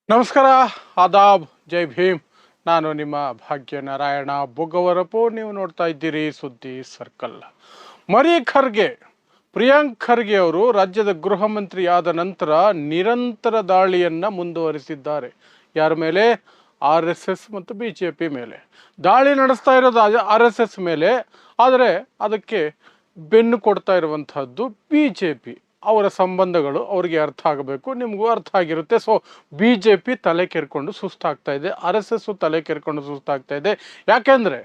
ನಮಸ್ಕಾರ, ಆದಾಬ್, ಜೈ ಭೀಮ್. ನಾನು ನಿಮ್ಮ ಭಾಗ್ಯನಾರಾಯಣ ಬೊಗ್ಗವರಪು. ನೀವು ನೋಡ್ತಾ ಇದ್ದೀರಿ ಸುದ್ದಿ ಸರ್ಕಲ್. ಮರಿ ಖರ್ಗೆ, ಪ್ರಿಯಾಂಕ್ ಖರ್ಗೆ ಅವರು ರಾಜ್ಯದ ಗೃಹ ಮಂತ್ರಿ ಆದ ನಂತರ ನಿರಂತರ ದಾಳಿಯನ್ನು ಮುಂದುವರಿಸಿದ್ದಾರೆ. ಯಾರ ಮೇಲೆ? RSS ಮತ್ತು BJP ಮೇಲೆ ದಾಳಿ ನಡೆಸ್ತಾ ಇರೋದು RSS ಮೇಲೆ. ಆದರೆ ಅದಕ್ಕೆ ಬೆನ್ನು ಕೊಡ್ತಾ ಇರುವಂತಹದ್ದು BJP. ಅವರ ಸಂಬಂಧಗಳು ಅವರಿಗೆ ಅರ್ಥ ಆಗಬೇಕು, ನಿಮಗೂ ಅರ್ಥ ಆಗಿರುತ್ತೆ. ಸೊ BJP ತಲೆ ಕೆರ್ಕೊಂಡು ಸುಸ್ತಾಗ್ತಾ ಇದೆ, RSS ತಲೆ ಕೆರ್ಕೊಂಡು ಸುಸ್ತಾಗ್ತಾ ಇದೆ. ಯಾಕೆಂದರೆ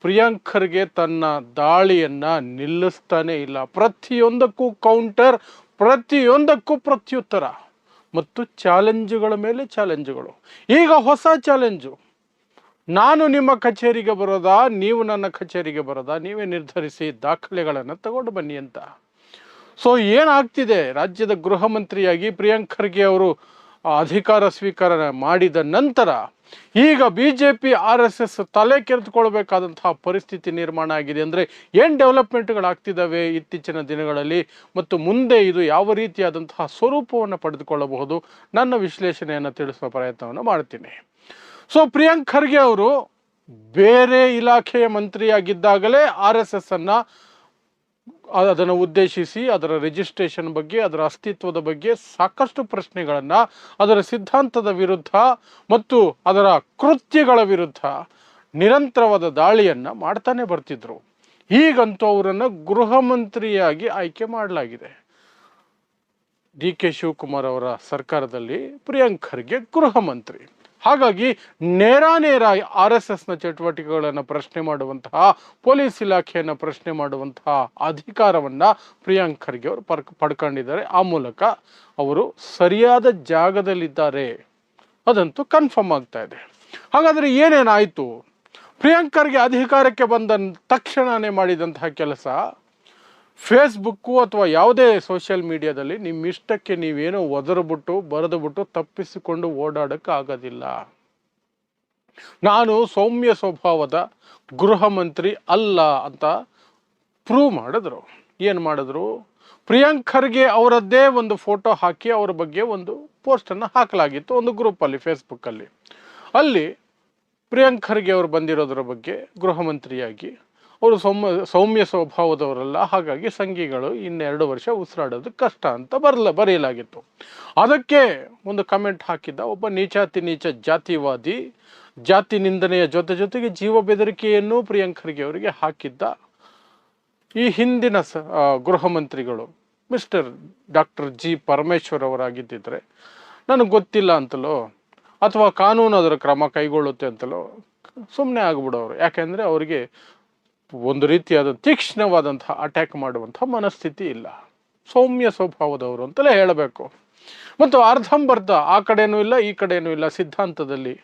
ಪ್ರಿಯಾಂಕ್ ಖರ್ಗೆ ತನ್ನ ದಾಳಿಯನ್ನು ನಿಲ್ಲಿಸ್ತಾನೆ ಇಲ್ಲ. ಪ್ರತಿಯೊಂದಕ್ಕೂ ಕೌಂಟರ್, ಪ್ರತಿಯೊಂದಕ್ಕೂ ಪ್ರತ್ಯುತ್ತರ ಮತ್ತು ಚಾಲೆಂಜುಗಳ ಮೇಲೆ ಚಾಲೆಂಜುಗಳು. ಈಗ ಹೊಸ ಚಾಲೆಂಜು, ನಾನು ನಿಮ್ಮ ಕಚೇರಿಗೆ ಬರೋದಾ, ನೀವು ನನ್ನ ಕಚೇರಿಗೆ ಬರೋದಾ, ನೀವೇ ನಿರ್ಧರಿಸಿ, ದಾಖಲೆಗಳನ್ನು ತಗೊಂಡು ಬನ್ನಿ ಅಂತ. ಸೊ ಏನಾಗ್ತಿದೆ, ರಾಜ್ಯದ ಗೃಹ ಮಂತ್ರಿಯಾಗಿ ಪ್ರಿಯಾಂಕ್ ಖರ್ಗೆ ಅವರು ಅಧಿಕಾರ ಸ್ವೀಕಾರ ಮಾಡಿದ ನಂತರ ಈಗ BJP RSS ತಲೆ ಕೆರೆದುಕೊಳ್ಬೇಕಾದಂತಹ ಪರಿಸ್ಥಿತಿ ನಿರ್ಮಾಣ ಆಗಿದೆ. ಅಂದರೆ ಏನು ಡೆವಲಪ್ಮೆಂಟ್ಗಳಾಗ್ತಿದ್ದಾವೆ ಇತ್ತೀಚಿನ ದಿನಗಳಲ್ಲಿ ಮತ್ತು ಮುಂದೆ ಇದು ಯಾವ ರೀತಿಯಾದಂತಹ ಸ್ವರೂಪವನ್ನು ಪಡೆದುಕೊಳ್ಳಬಹುದು, ನನ್ನ ವಿಶ್ಲೇಷಣೆಯನ್ನು ತಿಳಿಸುವ ಪ್ರಯತ್ನವನ್ನು ಮಾಡ್ತೀನಿ. ಸೊ ಪ್ರಿಯಾಂಕ್ ಖರ್ಗೆ ಅವರು ಬೇರೆ ಇಲಾಖೆಯ ಮಂತ್ರಿಯಾಗಿದ್ದಾಗಲೇ RSS ಅದನ್ನು ಉದ್ದೇಶಿಸಿ ಅದರ ರಿಜಿಸ್ಟ್ರೇಷನ್ ಬಗ್ಗೆ, ಅದರ ಅಸ್ತಿತ್ವದ ಬಗ್ಗೆ ಸಾಕಷ್ಟು ಪ್ರಶ್ನೆಗಳನ್ನು, ಅದರ ಸಿದ್ಧಾಂತದ ವಿರುದ್ಧ ಮತ್ತು ಅದರ ಕೃತ್ಯಗಳ ವಿರುದ್ಧ ನಿರಂತರವಾದ ದಾಳಿಯನ್ನು ಮಾಡ್ತಾನೆ ಬರ್ತಿದ್ರು. ಈಗಂತೂ ಅವರನ್ನು ಗೃಹ ಮಂತ್ರಿಯಾಗಿ ಆಯ್ಕೆ ಮಾಡಲಾಗಿದೆ. DK ಶಿವಕುಮಾರ್ ಅವರ ಸರ್ಕಾರದಲ್ಲಿ ಪ್ರಿಯಾಂಕ್ ಖರ್ಗೆ ಗೃಹ ಮಂತ್ರಿ. ಹಾಗಾಗಿ ನೇರ RSSನ ಚಟುವಟಿಕೆಗಳನ್ನು ಪ್ರಶ್ನೆ ಮಾಡುವಂತಹ, ಪೊಲೀಸ್ ಇಲಾಖೆಯನ್ನು ಪ್ರಶ್ನೆ ಮಾಡುವಂತಹ ಅಧಿಕಾರವನ್ನು ಪ್ರಿಯಾಂಕ್ ಖರ್ಗೆ ಅವರು ಪಡ್ಕೊಂಡಿದ್ದಾರೆ. ಆ ಮೂಲಕ ಅವರು ಸರಿಯಾದ ಜಾಗದಲ್ಲಿದ್ದಾರೆ, ಅದಂತೂ ಕನ್ಫರ್ಮ್ ಆಗ್ತಾ ಇದೆ. ಹಾಗಾದರೆ ಏನೇನಾಯಿತು? ಪ್ರಿಯಾಂಕ್ ಖರ್ಗೆ ಅಧಿಕಾರಕ್ಕೆ ಬಂದ ತಕ್ಷಣವೇ ಮಾಡಿದಂತಹ ಕೆಲಸ, ಫೇಸ್ಬುಕ್ಕು ಅಥವಾ ಯಾವುದೇ ಸೋಷಿಯಲ್ ಮೀಡಿಯಾದಲ್ಲಿ ನಿಮ್ಮಿಷ್ಟಕ್ಕೆ ನೀವೇನೋ ಒದರ್ಬಿಟ್ಟು ಬರೆದುಬಿಟ್ಟು ತಪ್ಪಿಸಿಕೊಂಡು ಓಡಾಡಕ್ಕೆ ಆಗೋದಿಲ್ಲ. ನಾನು ಸೌಮ್ಯ ಸ್ವಭಾವದ ಗೃಹ ಮಂತ್ರಿ ಅಲ್ಲ ಅಂತ ಪ್ರೂವ್ ಮಾಡಿದ್ರು. ಏನು ಮಾಡಿದ್ರು? ಪ್ರಿಯಾಂಕ್ ಖರ್ಗೆ ಅವರದ್ದೇ ಒಂದು ಫೋಟೋ ಹಾಕಿ ಅವರ ಬಗ್ಗೆ ಒಂದು ಪೋಸ್ಟನ್ನು ಹಾಕಲಾಗಿತ್ತು ಒಂದು ಗ್ರೂಪಲ್ಲಿ, ಫೇಸ್ಬುಕ್ಕಲ್ಲಿ. ಅಲ್ಲಿ ಪ್ರಿಯಾಂಕ್ ಖರ್ಗೆ ಅವರು ಬಂದಿರೋದ್ರ ಬಗ್ಗೆ, ಗೃಹ ಮಂತ್ರಿಯಾಗಿ ಅವರು ಸೌಮ್ಯ ಸ್ವಭಾವದವರಲ್ಲ, ಹಾಗಾಗಿ ಸಂಘಿಗಳು 2 ವರ್ಷ ಉಸಿರಾಡೋದು ಕಷ್ಟ ಅಂತ ಬರೆಯಲಾಗಿತ್ತು. ಅದಕ್ಕೆ ಒಂದು ಕಮೆಂಟ್ ಹಾಕಿದ್ದ ಒಬ್ಬ ನೀಚಾತಿ ನೀಚ ಜಾತಿವಾದಿ, ಜಾತಿ ನಿಂದನೆಯ ಜೊತೆಗೆ ಜೀವ ಬೆದರಿಕೆಯನ್ನು ಪ್ರಿಯಾಂಕ್ ಖರ್ಗೆ ಅವರಿಗೆ ಹಾಕಿದ್ದ ಈ ಹಿಂದಿನ ಗೃಹ ಮಂತ್ರಿಗಳು ಮಿಸ್ಟರ್ ಡಾಕ್ಟರ್ G ಪರಮೇಶ್ವರ್ ಅವರಾಗಿದ್ದಿದ್ರೆ ನನಗೆ ಗೊತ್ತಿಲ್ಲ ಅಂತಲೋ ಅಥವಾ ಕಾನೂನು ಅದರ ಕ್ರಮ ಕೈಗೊಳ್ಳುತ್ತೆ ಅಂತಲೋ ಸುಮ್ಮನೆ ಆಗ್ಬಿಡೋರು. ಯಾಕೆಂದರೆ ಅವರಿಗೆ ಒಂದು ರೀತಿಯಾದ ತೀಕ್ಷ್ಣವಾದಂತಹ ಅಟ್ಯಾಕ್ ಮಾಡುವಂಥ ಮನಸ್ಥಿತಿ ಇಲ್ಲ, ಸೌಮ್ಯ ಸ್ವಭಾವದವರು ಅಂತಲೇ ಹೇಳಬೇಕು. ಮತ್ತು ಅರ್ಧಂಬರ್ಧ ಆ ಕಡೆನೂ ಇಲ್ಲ ಈ ಕಡೆನೂ ಇಲ್ಲ ಸಿದ್ಧಾಂತದಲ್ಲಿ.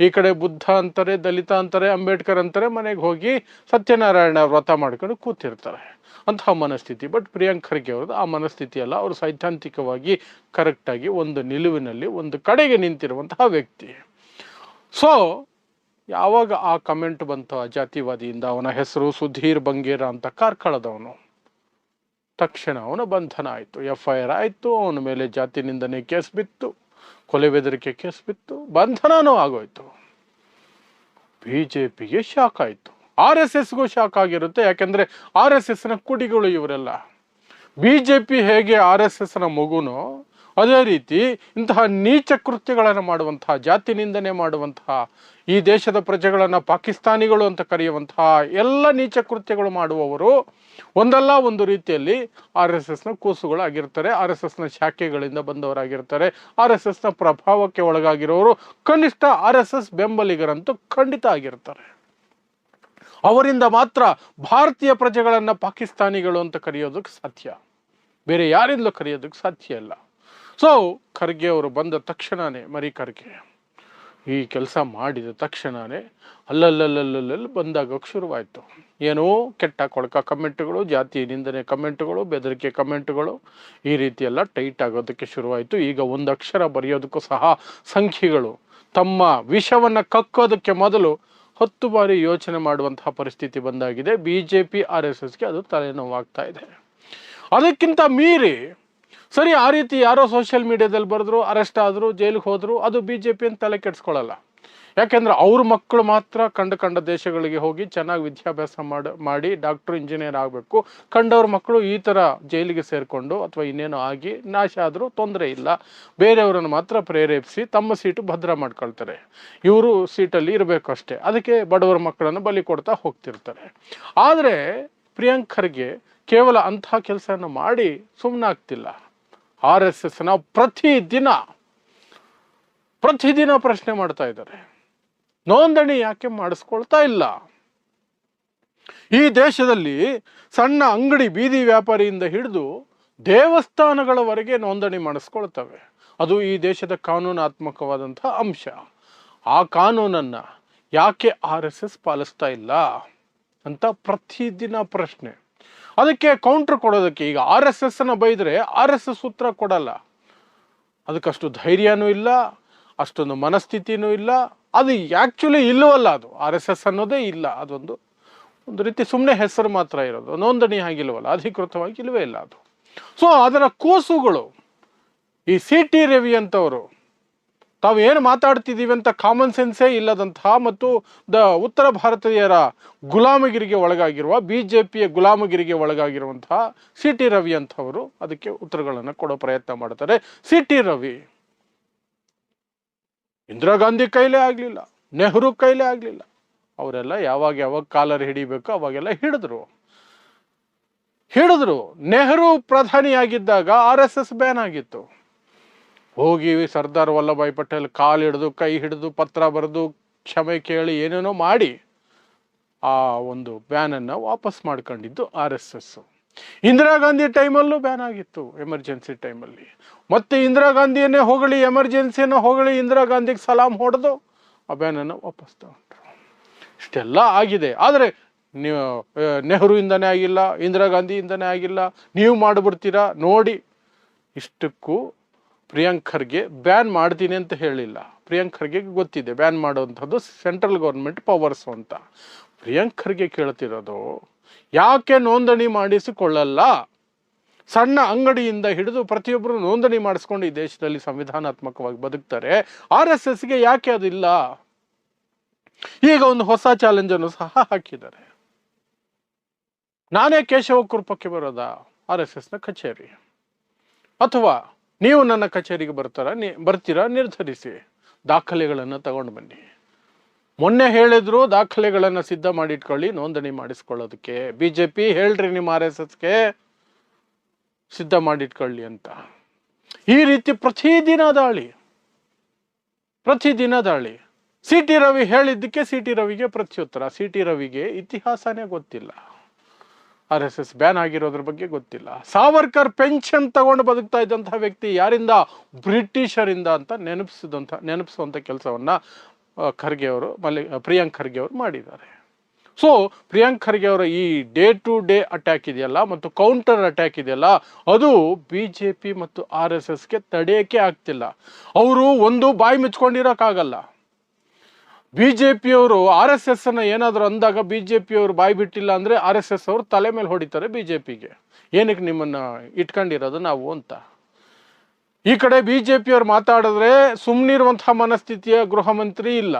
ಈ ಕಡೆ ಬುದ್ಧ ಅಂತಾರೆ, ದಲಿತ ಅಂತಾರೆ, ಅಂಬೇಡ್ಕರ್ ಅಂತಾರೆ, ಮನೆಗೆ ಹೋಗಿ ಸತ್ಯನಾರಾಯಣ ವ್ರತ ಮಾಡ್ಕೊಂಡು ಕೂತಿರ್ತಾರೆ, ಅಂತಹ ಮನಸ್ಥಿತಿ. ಬಟ್ ಪ್ರಿಯಾಂಕ್ ಖರ್ಗೆ ಅವ್ರದ್ದು ಆ ಮನಸ್ಥಿತಿ ಅಲ್ಲ. ಅವರು ಸೈದ್ಧಾಂತಿಕವಾಗಿ ಕರೆಕ್ಟಾಗಿ ಒಂದು ನಿಲುವಿನಲ್ಲಿ ಒಂದು ಕಡೆಗೆ ನಿಂತಿರುವಂತಹ ವ್ಯಕ್ತಿ. ಸೊ ಯಾವಾಗ ಆ ಕಮೆಂಟ್ ಬಂತು ಆ ಜಾತಿವಾದಿಯಿಂದ, ಅವನ ಹೆಸರು ಸುಧೀರ್ ಬಂಗೇರ ಅಂತ ಕಾರ್ಕಳದವನು, ತಕ್ಷಣ ಅವನ ಬಂಧನ ಆಯಿತು, FIR ಆಯಿತು, ಅವನ ಮೇಲೆ ಜಾತಿ ನಿಂದನೆ ಕೇಸ್ ಬಿತ್ತು, ಕೊಲೆ ಬೆದರಿಕೆ ಕೇಸ್ ಬಿತ್ತು, ಬಂಧನನೂ ಆಗೋಯ್ತು. BJPಗೆ ಶಾಕ್ ಆಯಿತು, RSSಗೂ ಶಾಕ್ ಆಗಿರುತ್ತೆ. ಯಾಕೆಂದರೆ RSSನ ಕುಡಿಗಳು ಇವರೆಲ್ಲ. BJP ಹೇಗೆ RSSನ ಮಗುನೋ ಅದೇ ರೀತಿ ಇಂತಹ ನೀಚ ಕೃತ್ಯಗಳನ್ನು ಮಾಡುವಂತಹ, ಜಾತಿ ನಿಂದನೆ ಮಾಡುವಂತಹ, ಈ ದೇಶದ ಪ್ರಜೆಗಳನ್ನು ಪಾಕಿಸ್ತಾನಿಗಳು ಅಂತ ಕರೆಯುವಂತಹ ಎಲ್ಲ ನೀಚ ಕೃತ್ಯಗಳು ಮಾಡುವವರು ಒಂದಲ್ಲ ಒಂದು ರೀತಿಯಲ್ಲಿ RSSನ ಕೂಸುಗಳಾಗಿರ್ತಾರೆ, RSSನ ಶಾಖೆಗಳಿಂದ ಬಂದವರಾಗಿರ್ತಾರೆ, RSSನ ಪ್ರಭಾವಕ್ಕೆ ಒಳಗಾಗಿರೋರು ಕನಿಷ್ಠ RSS ಬೆಂಬಲಿಗರಂತೂ ಖಂಡಿತ ಆಗಿರ್ತಾರೆ. ಅವರಿಂದ ಮಾತ್ರ ಭಾರತೀಯ ಪ್ರಜೆಗಳನ್ನು ಪಾಕಿಸ್ತಾನಿಗಳು ಅಂತ ಕರೆಯೋದಕ್ಕೆ ಸಾಧ್ಯ, ಬೇರೆ ಯಾರಿಂದಲೂ ಕರೆಯೋದಕ್ಕೆ ಸಾಧ್ಯ ಇಲ್ಲ. ಸೊ ಖರ್ಗೆ ಅವರು ಬಂದ ತಕ್ಷಣವೇ, ಮರಿ ಖರ್ಗೆ ಈ ಕೆಲಸ ಮಾಡಿದ ತಕ್ಷಣವೇ ಅಲ್ಲಲ್ಲಲ್ಲಲ್ಲಲ್ಲಿ ಬಂದಾಗೋಕ್ಕೆ ಶುರುವಾಯಿತು. ಏನೋ ಕೆಟ್ಟ ಕೊಳಕ ಕಮೆಂಟ್ಗಳು, ಜಾತಿ ನಿಂದನೆ ಕಮೆಂಟ್ಗಳು, ಬೆದರಿಕೆ ಕಮೆಂಟ್ಗಳು, ಈ ರೀತಿಯೆಲ್ಲ ಟೈಟ್ ಆಗೋದಕ್ಕೆ ಶುರುವಾಯಿತು. ಈಗ ಒಂದು ಅಕ್ಷರ ಬರೆಯೋದಕ್ಕೂ ಸಹ ಸಂಖ್ಯೆಗಳು ತಮ್ಮ ವಿಷವನ್ನು ಕಕ್ಕೋದಕ್ಕೆ ಮೊದಲು 10 ಬಾರಿ ಯೋಚನೆ ಮಾಡುವಂತಹ ಪರಿಸ್ಥಿತಿ ಬಂದಾಗಿದೆ. BJP RSSಗೆ ಅದು ತಲೆನೋವಾಗ್ತಾ ಇದೆ. ಅದಕ್ಕಿಂತ ಮೀರಿ ಸರಿ, ಆ ರೀತಿ ಯಾರೋ ಸೋಷಿಯಲ್ ಮೀಡಿಯಾದಲ್ಲಿ ಬರೆದ್ರು, ಅರೆಸ್ಟ್ ಆದರು, ಜೈಲಿಗೆ ಹೋದರು, ಅದು BJP ಅಂತ ತಲೆ ಕೆಡಿಸ್ಕೊಳ್ಳಲ್ಲ. ಯಾಕೆಂದ್ರೆ ಅವ್ರ ಮಕ್ಕಳು ಮಾತ್ರ ಕಂಡ ದೇಶಗಳಿಗೆ ಹೋಗಿ ಚೆನ್ನಾಗಿ ವಿದ್ಯಾಭ್ಯಾಸ ಮಾಡಿ ಡಾಕ್ಟ್ರು, ಇಂಜಿನಿಯರ್ ಆಗಬೇಕು. ಕಂಡವ್ರ ಮಕ್ಕಳು ಈ ಥರ ಜೈಲಿಗೆ ಸೇರಿಕೊಂಡು ಅಥವಾ ಇನ್ನೇನೋ ಆಗಿ ನಾಶ ಆದರೂ ತೊಂದರೆ ಇಲ್ಲ. ಬೇರೆಯವರನ್ನು ಮಾತ್ರ ಪ್ರೇರೇಪಿಸಿ ತಮ್ಮ ಸೀಟು ಭದ್ರ ಮಾಡ್ಕೊಳ್ತಾರೆ. ಇವರು ಸೀಟಲ್ಲಿ ಇರಬೇಕು ಅಷ್ಟೇ. ಅದಕ್ಕೆ ಬಡವರ ಮಕ್ಕಳನ್ನು ಬಲಿ ಕೊಡ್ತಾ ಹೋಗ್ತಿರ್ತಾರೆ. ಆದರೆ ಪ್ರಿಯಾಂಕ್ ಖರ್ಗೆ ಕೇವಲ ಅಂಥ ಕೆಲಸನ ಮಾಡಿ ಸುಮ್ಮನಾಗ್ತಿಲ್ಲ. RSSನ ಪ್ರತಿದಿನ ಪ್ರಶ್ನೆ ಮಾಡ್ತಾ ಇದ್ದಾರೆ. ನೋಂದಣಿ ಯಾಕೆ ಮಾಡಿಸ್ಕೊಳ್ತಾ ಇಲ್ಲ? ಈ ದೇಶದಲ್ಲಿ ಸಣ್ಣ ಅಂಗಡಿ ಬೀದಿ ವ್ಯಾಪಾರಿಯಿಂದ ಹಿಡಿದು ದೇವಸ್ಥಾನಗಳವರೆಗೆ ನೋಂದಣಿ ಮಾಡಿಸ್ಕೊಳ್ತವೆ. ಅದು ಈ ದೇಶದ ಕಾನೂನಾತ್ಮಕವಾದಂತಹ ಅಂಶ. ಆ ಕಾನೂನನ್ನು ಯಾಕೆ RSS ಪಾಲಿಸ್ತಾ ಇಲ್ಲ ಅಂತ ಪ್ರತಿದಿನ ಪ್ರಶ್ನೆ. ಅದಕ್ಕೆ ಕೌಂಟ್ರ್ ಕೊಡೋದಕ್ಕೆ ಈಗ RSSನ ಬೈದರೆ RSS ಉತ್ತರ ಕೊಡಲ್ಲ. ಅದಕ್ಕಷ್ಟು ಧೈರ್ಯನೂ ಇಲ್ಲ, ಅಷ್ಟೊಂದು ಮನಸ್ಥಿತಿನೂ ಇಲ್ಲ. ಅದು ಆ್ಯಕ್ಚುಲಿ ಇಲ್ಲವಲ್ಲ, ಅದು RSS ಅನ್ನೋದೇ ಇಲ್ಲ. ಅದೊಂದು ರೀತಿ ಸುಮ್ಮನೆ ಹೆಸರು ಮಾತ್ರ ಇರೋದು, ನೋಂದಣಿ ಆಗಿಲ್ವಲ್ಲ, ಅಧಿಕೃತವಾಗಿ ಇಲ್ಲವೇ ಇಲ್ಲ ಅದು. ಸೊ ಅದರ ಕೂಸುಗಳು ಈ CT ರವಿ ಅಂತವರು ತಾವು ಏನು ಮಾತಾಡ್ತಿದ್ದೀವಿ ಅಂತ ಕಾಮನ್ ಸೆನ್ಸೇ ಇಲ್ಲದಂತಹ ಮತ್ತು ಉತ್ತರ ಭಾರತೀಯರ ಗುಲಾಮಗಿರಿಗೆ ಒಳಗಾಗಿರುವ BJPಯ ಗುಲಾಮಗಿರಿಗೆ ಒಳಗಾಗಿರುವಂತಹ CT ರವಿ ಅಂತವರು ಅದಕ್ಕೆ ಉತ್ತರಗಳನ್ನು ಕೊಡೋ ಪ್ರಯತ್ನ ಮಾಡ್ತಾರೆ. CT ರವಿ ಇಂದಿರಾ ಗಾಂಧಿ ಕೈಲೇ ಆಗಲಿಲ್ಲ, ನೆಹರು ಕೈಲೇ ಆಗಲಿಲ್ಲ. ಅವರೆಲ್ಲ ಯಾವಾಗ ಕಾಲರ್ ಹಿಡಿಬೇಕು ಅವಾಗೆಲ್ಲ ಹಿಡಿದ್ರು. ನೆಹರು ಪ್ರಧಾನಿಯಾಗಿದ್ದಾಗ RSS ಬ್ಯಾನ್ ಆಗಿತ್ತು. ಹೋಗಿ ಸರ್ದಾರ್ ವಲ್ಲಭಾಯ್ ಪಟೇಲ್ ಕಾಲು ಹಿಡಿದು, ಕೈ ಹಿಡಿದು, ಪತ್ರ ಬರೆದು, ಕ್ಷಮೆ ಕೇಳಿ ಏನೇನೋ ಮಾಡಿ ಆ ಒಂದು ಬ್ಯಾನನ್ನು ವಾಪಸ್ ಮಾಡ್ಕೊಂಡಿದ್ದು RSS. ಇಂದಿರಾ ಗಾಂಧಿ ಟೈಮಲ್ಲೂ ಬ್ಯಾನ್ ಆಗಿತ್ತು, ಎಮರ್ಜೆನ್ಸಿ ಟೈಮಲ್ಲಿ. ಮತ್ತೆ ಇಂದಿರಾ ಗಾಂಧಿಯನ್ನೇ ಹೊಗಳಿ, ಎಮರ್ಜೆನ್ಸಿಯನ್ನು ಹೊಗಳಿ, ಇಂದಿರಾ ಗಾಂಧಿಗೆ ಸಲಾಂ ಹೊಡೆದು ಆ ಬ್ಯಾನನ್ನು ವಾಪಸ್ ತಗೊಂಡ್ರು. ಇಷ್ಟೆಲ್ಲ ಆಗಿದೆ. ಆದರೆ ನೀವು ನೆಹರು ಇಂದನೇ ಆಗಿಲ್ಲ, ಇಂದಿರಾ ಗಾಂಧಿಯಿಂದನೇ ಆಗಿಲ್ಲ, ನೀವು ಮಾಡಿಬಿಡ್ತೀರಾ ನೋಡಿ. ಇಷ್ಟಕ್ಕೂ ಪ್ರಿಯಾಂಕ್ ಖರ್ಗೆ ಬ್ಯಾನ್ ಮಾಡ್ತೀನಿ ಅಂತ ಹೇಳಿಲ್ಲ. ಪ್ರಿಯಾಂಕ್ ಖರ್ಗೆಗೆ ಗೊತ್ತಿದೆ ಬ್ಯಾನ್ ಮಾಡುವಂಥದ್ದು ಸೆಂಟ್ರಲ್ ಗೌರ್ಮೆಂಟ್ ಪವರ್ಸು ಅಂತ. ಪ್ರಿಯಾಂಕ್ ಖರ್ಗೆ ಕೇಳ್ತಿರೋದು ಯಾಕೆ ನೋಂದಣಿ ಮಾಡಿಸಿಕೊಳ್ಳಲ್ಲ? ಸಣ್ಣ ಅಂಗಡಿಯಿಂದ ಹಿಡಿದು ಪ್ರತಿಯೊಬ್ಬರು ನೋಂದಣಿ ಮಾಡಿಸ್ಕೊಂಡು ಈ ದೇಶದಲ್ಲಿ ಸಂವಿಧಾನಾತ್ಮಕವಾಗಿ ಬದುಕ್ತಾರೆ. RSSಗೆ ಯಾಕೆ ಅದಿಲ್ಲ? ಈಗ ಒಂದು ಹೊಸ ಚಾಲೆಂಜನ್ನು ಸಹ ಹಾಕಿದ್ದಾರೆ. ನಾನೇ ಕೇಶವ ಕುರುಪಕ್ಕೆ ಬರೋದಾ RSSನ ಕಚೇರಿ, ಅಥವಾ ನೀವು ನನ್ನ ಕಚೇರಿಗೆ ಬರ್ತೀರಾ ನಿರ್ಧರಿಸಿ, ದಾಖಲೆಗಳನ್ನು ತಗೊಂಡು ಬನ್ನಿ. ಮೊನ್ನೆ ಹೇಳಿದ್ರು ದಾಖಲೆಗಳನ್ನು ಸಿದ್ಧ ಮಾಡಿಟ್ಕೊಳ್ಳಿ ನೋಂದಣಿ ಮಾಡಿಸ್ಕೊಳ್ಳೋದಕ್ಕೆ. BJP ಹೇಳ್ರಿ ನಿಮ್ಮ RSSಗೆ ಸಿದ್ಧ ಮಾಡಿಟ್ಕೊಳ್ಳಿ ಅಂತ. ಈ ರೀತಿ ಪ್ರತಿದಿನ ದಾಳಿ. CT ರವಿ ಹೇಳಿದ್ದಕ್ಕೆ CT ರವಿಗೆ ಪ್ರತ್ಯುತ್ತರ. CT ರವಿಗೆ ಇತಿಹಾಸನೇ ಗೊತ್ತಿಲ್ಲ, RSS ಬ್ಯಾನ್ ಆಗಿರೋದ್ರ ಬಗ್ಗೆ ಗೊತ್ತಿಲ್ಲ. ಸಾವರ್ಕರ್ ಪೆನ್ಷನ್ ತಗೊಂಡು ಬದುಕ್ತಾ ಇದ್ದಂತಹ ವ್ಯಕ್ತಿ ಯಾರಿಂದ? ಬ್ರಿಟಿಷರಿಂದ ಅಂತ ನೆನಪಿಸುವಂಥ ಕೆಲಸವನ್ನ ಪ್ರಿಯಾಂಕ್ ಖರ್ಗೆ ಅವರು ಮಾಡಿದ್ದಾರೆ. ಸೊ ಪ್ರಿಯಾಂಕ್ ಖರ್ಗೆ ಅವರ ಈ ಡೇ ಟು ಡೇ ಅಟ್ಯಾಕ್ ಇದೆಯಲ್ಲ ಮತ್ತು ಕೌಂಟರ್ ಅಟ್ಯಾಕ್ ಇದೆಯಲ್ಲ, ಅದು BJP ಮತ್ತು RSSಗೆ ತಡೆಯೋಕ್ಕೆ ಆಗ್ತಿಲ್ಲ. ಅವರು ಒಂದು ಬಾಯಿ ಮುಚ್ಕೊಂಡಿರೋಕ್ಕಾಗಲ್ಲ. BJPಯವರು RSSನ ಏನಾದರೂ ಅಂದಾಗ BJPಯವರು ಬಾಯಿ ಬಿಟ್ಟಿಲ್ಲ ಅಂದರೆ RSS ಅವರು ತಲೆ ಮೇಲೆ ಹೊಡಿತಾರೆ BJPಗೆ. ಏನಕ್ಕೆ ನಿಮ್ಮನ್ನು ಇಟ್ಕೊಂಡಿರೋದು ನಾವು ಅಂತ. ಈ ಕಡೆ BJPಯವರು ಮಾತಾಡಿದ್ರೆ ಸುಮ್ಮನಿರುವಂಥ ಮನಸ್ಥಿತಿಯ ಗೃಹ ಮಂತ್ರಿ ಇಲ್ಲ.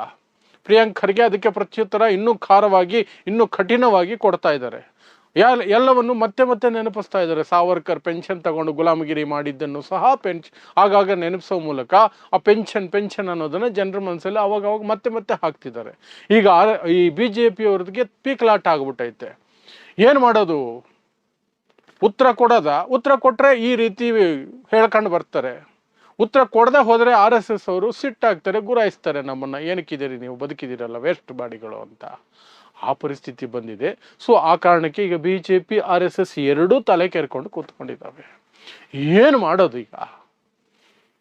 ಪ್ರಿಯಾಂಕ್ ಖರ್ಗೆ ಅದಕ್ಕೆ ಪ್ರತ್ಯುತ್ತರ ಇನ್ನೂ ಖಾರವಾಗಿ, ಇನ್ನೂ ಕಠಿಣವಾಗಿ ಕೊಡ್ತಾ ಇದ್ದಾರೆ. ಎಲ್ಲವನ್ನು ಮತ್ತೆ ನೆನಪಿಸ್ತಾ ಇದ್ದಾರೆ. ಸಾವರ್ಕರ್ ಪೆನ್ಷನ್ ತಗೊಂಡು ಗುಲಾಮಗಿರಿ ಮಾಡಿದ್ದನ್ನು ಸಹ ಆಗಾಗ ನೆನಪಿಸೋ ಮೂಲಕ ಆ ಪೆನ್ಷನ್ ಅನ್ನೋದನ್ನು ಜನರ ಮನಸ್ಸಲ್ಲಿ ಅವಾಗ ಮತ್ತೆ ಹಾಕ್ತಿದ್ದಾರೆ. ಈಗ ಈ BJPಯವ್ರಿಗೆ ಪೀಕ್ಲಾಟ ಆಗ್ಬಿಟ್ಟೈತೆ. ಏನು ಮಾಡೋದು? ಉತ್ತರ ಕೊಟ್ಟರೆ ಈ ರೀತಿ ಹೇಳ್ಕೊಂಡು ಬರ್ತಾರೆ. ಉತ್ತರ ಕೊಡದೆ ಹೋದರೆ RSS ಅವರು ಸಿಟ್ಟಾಗ್ತಾರೆ, ಗುರಾಯಿಸ್ತಾರೆ ನಮ್ಮನ್ನು. ಏನಕ್ಕಿದ್ದೀರಿ ನೀವು, ಬದುಕಿದ್ದೀರಲ್ಲ ವೇಸ್ಟ್ ಬಾಡಿಗಳು ಅಂತ. ಆ ಪರಿಸ್ಥಿತಿ ಬಂದಿದೆ. ಸೊ ಆ ಕಾರಣಕ್ಕೆ ಈಗ BJP RSS ಎರಡೂ ತಲೆ ಕೆರ್ಕೊಂಡು ಕೂತ್ಕೊಂಡಿದ್ದಾವೆ. ಏನು ಮಾಡೋದು ಈಗ?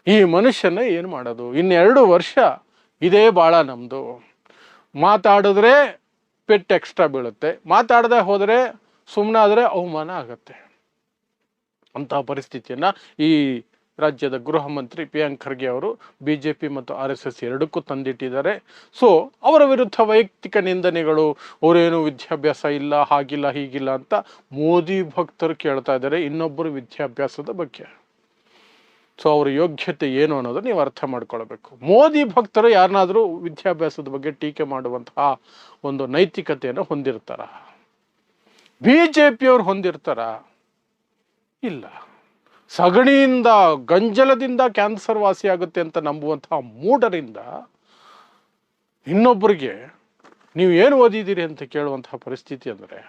ಈ ಮನುಷ್ಯನ ಏನು ಮಾಡೋದು? 2 ವರ್ಷ ಇದೇ ಬಾಳ ನಮ್ಮದು. ಮಾತಾಡಿದ್ರೆ ಪೆಟ್ಟು ಎಕ್ಸ್ಟ್ರಾ ಬೀಳುತ್ತೆ, ಮಾತಾಡದೆ ಹೋದರೆ ಸುಮ್ಮನಾದರೆ ಅವಮಾನ ಆಗತ್ತೆ. ಅಂತಹ ಪರಿಸ್ಥಿತಿಯನ್ನು ಈ ರಾಜ್ಯದ ಗೃಹ ಮಂತ್ರಿ ಪ್ರಿಯಾಂಕ್ ಖರ್ಗೆ ಅವರು BJP ಮತ್ತು RSS ಎರಡಕ್ಕೂ ತಂದಿಟ್ಟಿದ್ದಾರೆ. ಸೊ ಅವರ ವಿರುದ್ಧ ವೈಯಕ್ತಿಕ ನಿಂದನೆಗಳು, ಅವರೇನು ವಿದ್ಯಾಭ್ಯಾಸ ಇಲ್ಲ, ಹಾಗಿಲ್ಲ ಹೀಗಿಲ್ಲ ಅಂತ ಮೋದಿ ಭಕ್ತರು ಕೇಳ್ತಾ ಇದ್ದಾರೆ ಇನ್ನೊಬ್ಬರು ವಿದ್ಯಾಭ್ಯಾಸದ ಬಗ್ಗೆ. ಸೊ ಅವರ ಯೋಗ್ಯತೆ ಏನು ಅನ್ನೋದು ನೀವು ಅರ್ಥ ಮಾಡ್ಕೊಳ್ಬೇಕು. ಮೋದಿ ಭಕ್ತರು ಯಾರನ್ನಾದರೂ ವಿದ್ಯಾಭ್ಯಾಸದ ಬಗ್ಗೆ ಟೀಕೆ ಮಾಡುವಂತಹ ಒಂದು ನೈತಿಕತೆಯನ್ನು ಹೊಂದಿರ್ತಾರ? BJPಯವ್ರು ಹೊಂದಿರ್ತಾರ? ಇಲ್ಲ. ಸಗಣಿಯಿಂದ ಗಂಜಲದಿಂದ ಕ್ಯಾನ್ಸರ್ ವಾಸಿಯಾಗುತ್ತೆ ಅಂತ ನಂಬುವಂತಹ ಮೂಢರಿಂದ ಇನ್ನೊಬ್ಬರಿಗೆ ನೀವು ಏನು ಓದಿದ್ದೀರಿ ಅಂತ ಕೇಳುವಂತಹ ಪರಿಸ್ಥಿತಿ ಅಂದರೆ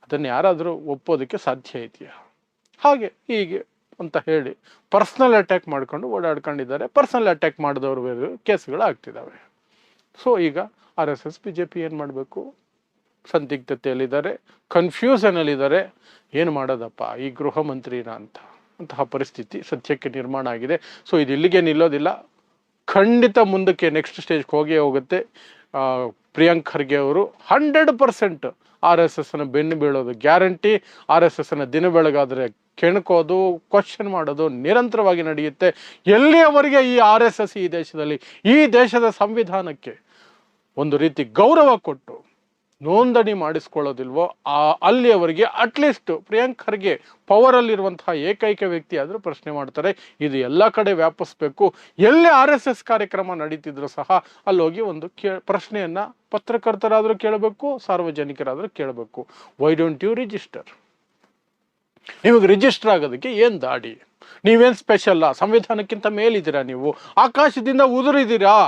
ಅದನ್ನು ಯಾರಾದರೂ ಒಪ್ಪೋದಕ್ಕೆ ಸಾಧ್ಯ ಇದೆಯಾ? ಹಾಗೆ ಹೀಗೆ ಅಂತ ಹೇಳಿ ಪರ್ಸ್ನಲ್ ಅಟ್ಯಾಕ್ ಮಾಡ್ಕೊಂಡು ಓಡಾಡ್ಕೊಂಡಿದ್ದಾರೆ. ಪರ್ಸ್ನಲ್ ಅಟ್ಯಾಕ್ ಮಾಡಿದವ್ರ ಬೇರೆ ಕೇಸ್ಗಳು ಆಗ್ತಿದ್ದಾವೆ. ಸೊ ಈಗ RSS BJP ಏನು ಮಾಡಬೇಕು? ಸಂದಿಗ್ಧತೆಯಲ್ಲಿದ್ದಾರೆ, ಕನ್ಫ್ಯೂಷನಲ್ಲಿದ್ದಾರೆ. ಏನು ಮಾಡೋದಪ್ಪ ಈ ಗೃಹ ಮಂತ್ರಿನ ಅಂತಹ ಪರಿಸ್ಥಿತಿ ಸದ್ಯಕ್ಕೆ ನಿರ್ಮಾಣ ಆಗಿದೆ. ಸೊ ಇದು ಇಲ್ಲಿಗೆ ನಿಲ್ಲೋದಿಲ್ಲ, ಖಂಡಿತ ಮುಂದಕ್ಕೆ ನೆಕ್ಸ್ಟ್ ಸ್ಟೇಜ್ಗೆ ಹೋಗುತ್ತೆ. ಪ್ರಿಯಾಂಕ್ ಖರ್ಗೆ ಅವರು 100% RSSನ ಬೆನ್ನು ಬೀಳೋದು ಗ್ಯಾರಂಟಿ. RSSನ ದಿನ ಬೆಳಗಾದರೆ ಕೆಣಕೋದು, ಕ್ವಶನ್ ಮಾಡೋದು ನಿರಂತರವಾಗಿ ನಡೆಯುತ್ತೆ. ಎಲ್ಲಿಯವರೆಗೆ ಈ RSS ಈ ದೇಶದ ಸಂವಿಧಾನಕ್ಕೆ ಒಂದು ರೀತಿ ಗೌರವ ಕೊಟ್ಟು ನೋಂದಣಿ ಮಾಡಿಸ್ಕೊಳ್ಳೋದಿಲ್ವೋ ಅಲ್ಲಿಯವರೆಗೆ ಅಟ್ಲೀಸ್ಟ್ ಪ್ರಿಯಾಂಕ್ ಖರ್ಗೆ ಪವರಲ್ಲಿರುವಂತಹ ಏಕೈಕ ವ್ಯಕ್ತಿ ಆದರೂ ಪ್ರಶ್ನೆ ಮಾಡ್ತಾರೆ. ಇದು ಎಲ್ಲ ಕಡೆ ವ್ಯಾಪಿಸ್ಬೇಕು. ಎಲ್ಲಿ RSS ಕಾರ್ಯಕ್ರಮ ನಡೀತಿದ್ರು ಸಹ ಅಲ್ಲೋಗಿ ಒಂದು ಪ್ರಶ್ನೆಯನ್ನು ಪತ್ರಕರ್ತರಾದರೂ ಕೇಳಬೇಕು, ಸಾರ್ವಜನಿಕರಾದರೂ ಕೇಳಬೇಕು. Why don't you register? ನಿಮಗೆ ರಿಜಿಸ್ಟರ್ ಆಗೋದಕ್ಕೆ ಏನು ದಾಡಿ? ನೀವೇನು ಸ್ಪೆಷಲ್ಲ? ಸಂವಿಧಾನಕ್ಕಿಂತ ಮೇಲಿದ್ದೀರಾ? ನೀವು ಆಕಾಶದಿಂದ ಉದುರಿದ್ದೀರಾ?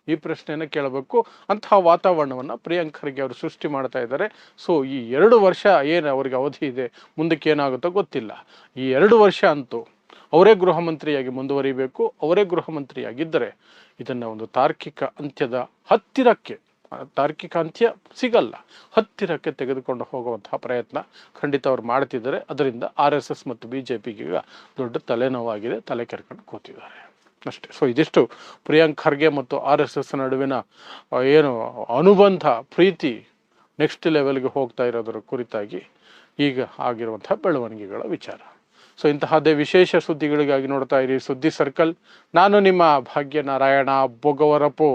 ಈ ಪ್ರಶ್ನೆಯನ್ನು ಕೇಳಬೇಕು. ಅಂತಹ ವಾತಾವರಣವನ್ನು ಪ್ರಿಯಾಂಕ್ ಖರ್ಗೆ ಅವರು ಸೃಷ್ಟಿ ಮಾಡ್ತಾ ಇದ್ದಾರೆ. ಸೊ ಈ 2 ವರ್ಷ ಏನು ಅವರಿಗೆ ಅವಧಿ ಇದೆ, ಮುಂದಕ್ಕೆ ಏನಾಗುತ್ತೋ ಗೊತ್ತಿಲ್ಲ. ಈ 2 ವರ್ಷ ಅಂತೂ ಅವರೇ ಗೃಹ ಮಂತ್ರಿಯಾಗಿ ಮುಂದುವರಿಬೇಕು. ಅವರೇ ಗೃಹ ಮಂತ್ರಿಯಾಗಿದ್ದರೆ ಇದನ್ನು ಒಂದು ತಾರ್ಕಿಕ ಅಂತ್ಯದ ಹತ್ತಿರಕ್ಕೆ, ತಾರ್ಕಿಕ ಅಂತ್ಯ ಸಿಗಲ್ಲ, ಹತ್ತಿರಕ್ಕೆ ತೆಗೆದುಕೊಂಡು ಹೋಗುವಂತಹ ಪ್ರಯತ್ನ ಖಂಡಿತ ಅವ್ರು ಮಾಡ್ತಿದ್ದಾರೆ. ಅದರಿಂದ RSS ಮತ್ತು BJPಗೆ ದೊಡ್ಡ ತಲೆನೋವಾಗಿದೆ, ತಲೆ ಕೆರ್ಕೊಂಡು ಕೂತಿದ್ದಾರೆ ಅಷ್ಟೇ. ಸೊ ಇದಿಷ್ಟು ಪ್ರಿಯಾಂಕ್ ಖರ್ಗೆ ಮತ್ತು RSS ನಡುವಿನ ಏನು ಅನುಬಂಧ, ಪ್ರೀತಿ ನೆಕ್ಸ್ಟ್ ಲೆವೆಲ್ಗೆ ಹೋಗ್ತಾ ಇರೋದರ ಕುರಿತಾಗಿ ಈಗ ಆಗಿರುವಂತಹ ಬೆಳವಣಿಗೆಗಳ ವಿಚಾರ. ಸೊ ಇಂತಹದ್ದೇ ವಿಶೇಷ ಸುದ್ದಿಗಳಿಗಾಗಿ ನೋಡ್ತಾ ಇರಿ ಸುದ್ದಿ ಸರ್ಕಲ್. ನಾನು ನಿಮ್ಮ ಭಾಗ್ಯನಾರಾಯಣ ಬೊಗವರಪು.